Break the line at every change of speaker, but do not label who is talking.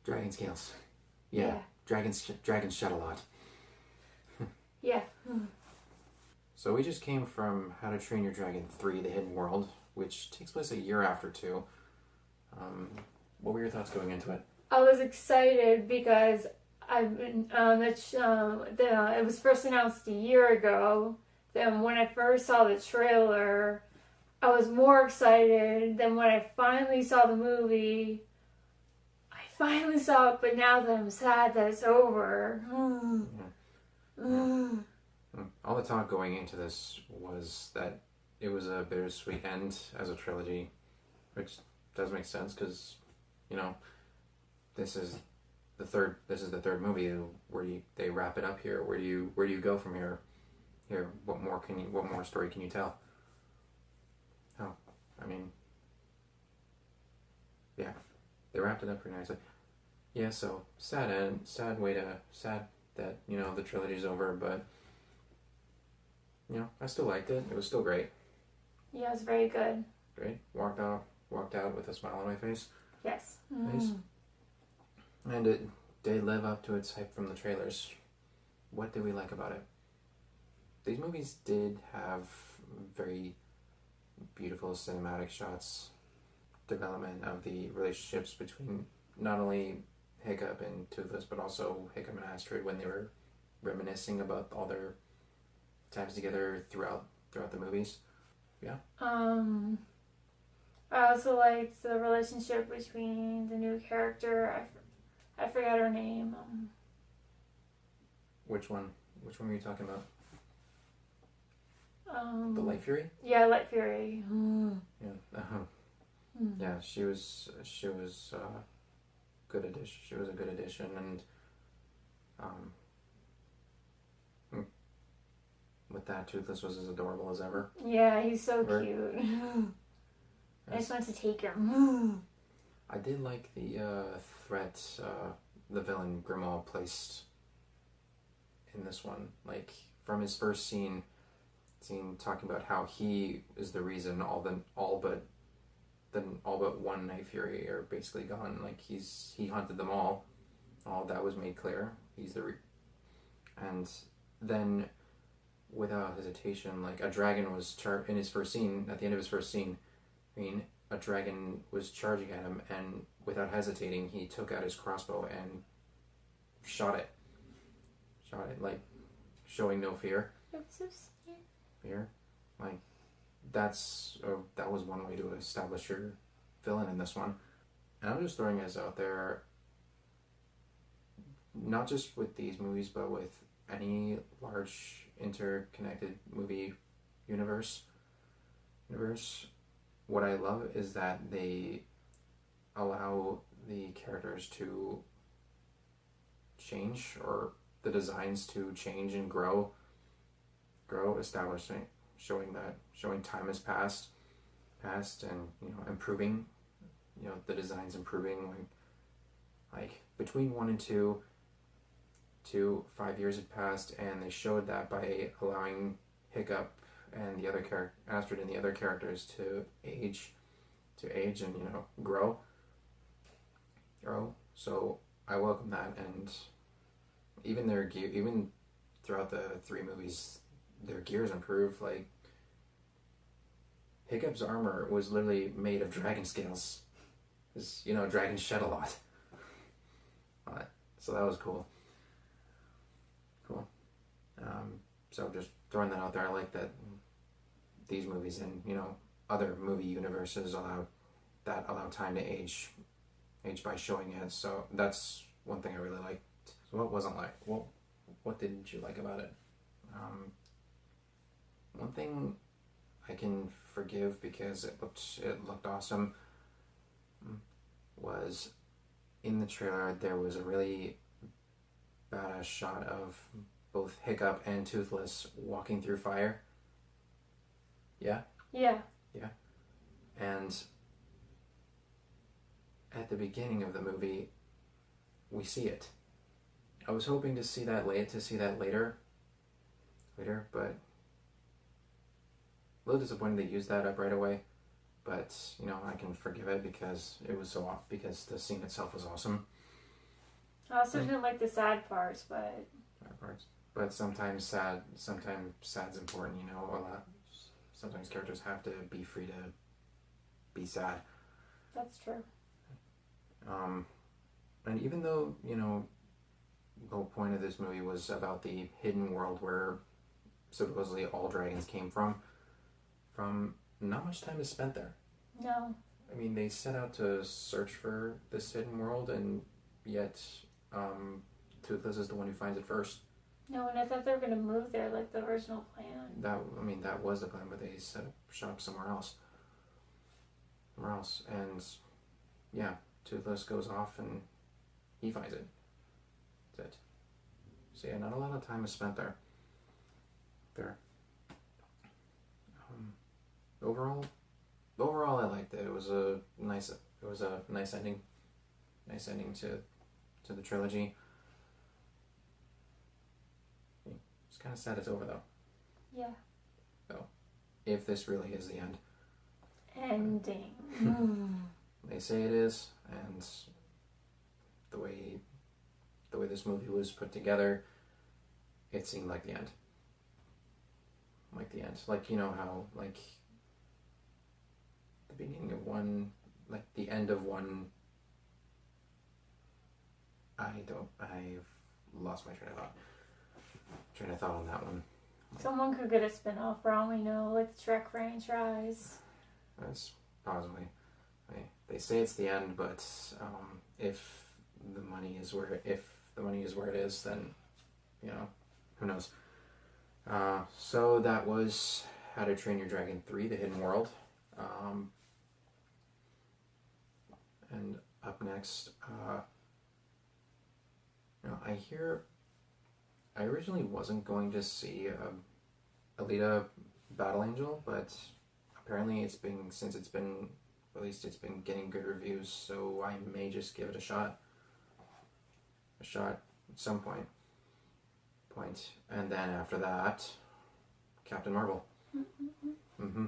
Dragon scales. Yeah. Dragons shed a lot.
Yeah.
So we just came from How to Train Your Dragon 3, The Hidden World, which takes place a year after 2. What were your thoughts going into it?
I was excited because I've been it was first announced a year ago. Then when I first saw the trailer, I was more excited. Then when I finally saw the movie, I finally saw it. But now that I'm sad that it's over.
All the talk going into this was that it was a bittersweet end as a trilogy, which does make sense because, you know, this is the third movie. Where do they wrap it up here? Where do you go from here? What more story can you tell? Oh, I mean, yeah, they wrapped it up pretty nicely. Yeah, so sad that the trilogy's over, but I still liked it. It was still great.
Yeah, it's very good.
Great. Walked out with a smile on my face.
Yes.
Nice. And it did live up to its hype from the trailers. What did we like about it? These movies did have very beautiful cinematic shots, development of the relationships between not only Hiccup and Toothless, but also Hiccup and Astrid when they were reminiscing about all their times together throughout the movies. Yeah.
I also liked the relationship between the new character. I forgot her name.
Which one? Which one were you talking about? The Light Fury?
Yeah, Light Fury.
Yeah. Yeah, she was good addition. She was a good addition, and with that, Toothless was as adorable as ever.
Yeah, he's so cute. I just want to take him.
I did like the threat the villain Grimmauld placed in this one. Like from his first scene talking about how he is the reason all but one Night Fury are basically gone. Like he hunted them all. All that was made clear. He's and then without hesitation, like a dragon was in his first scene. At the end of his first scene, a dragon was charging at him, and without hesitating, he took out his crossbow and shot it. Like showing no fear.
That's so sad.
Fear, like that was one way to establish your villain in this one. And I'm just throwing this out there, not just with these movies, but with any large interconnected movie universe. What I love is that they allow the characters to change, or the designs to change and grow, establishing, showing time has passed, and improving, the designs improving. Like between 1 and 2, 5 years had passed, and they showed that by allowing Hiccup and the other Astrid and the other characters to age and grow. So I welcome that, and even throughout the 3 movies, their gears improve. Like Hiccup's armor was literally made of dragon scales, because dragons shed a lot. So that was cool. So just throwing that out there, I like that these movies and other movie universes allow time to age by showing it. So that's one thing I really liked. So what didn't you like about it? One thing I can forgive because it looked awesome was in the trailer there was a really badass shot of both Hiccup and Toothless walking through fire. Yeah?
Yeah.
Yeah. And at the beginning of the movie, we see it. I was hoping to see that later, but a little disappointed they used that up right away. But I can forgive it because it was so off, because the scene itself was awesome.
I also didn't like the sad parts, but
Sad parts. But sometimes sad's important, you know, a lot. Sometimes characters have to be free to be sad.
that's true.
And even though, you know, the whole point of this movie was about the hidden world where supposedly all dragons came from not much time is spent there.
No.
I mean, they set out to search for this hidden world, and yet Toothless is the one who finds it first.
No, and I thought they were going to move there like the original plan.
That was the plan, but they set up shop somewhere else. And yeah, Toothless goes off and he finds it. That's it. So yeah, not a lot of time is spent there. Overall, I liked it. It was a nice ending. Nice ending to the trilogy. It's kind of sad it's over though.
Yeah.
So, if this really is the end.
Ending.
They say it is, and the way this movie was put together, it seemed like the end. Like the end. Like, you know how, like, the beginning of one, like the end of one, I've lost my train of thought on that one.
Someone could get a spin-off for all we know, like the Shrek franchise.
That's possibly. They say it's the end, but if the money is where it is, then, you know, who knows. So that was How to Train Your Dragon 3: The Hidden World. And up next, I originally wasn't going to see Alita Battle Angel, but apparently it's been released, it's been getting good reviews, so I may just give it a shot at some point. And then after that, Captain Marvel. Mm-hmm.